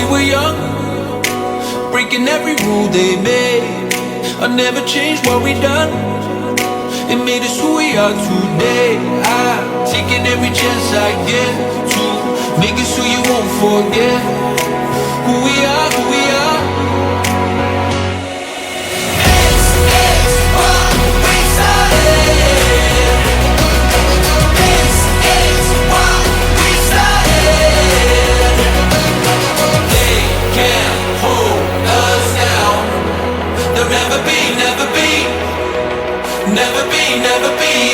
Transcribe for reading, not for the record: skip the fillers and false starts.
we were young, breaking every rule they made. I never changed what we done. It made us who we are today. I'm taking every chance I get to make us who you won't forget. Who we are, who we are. Never be, never be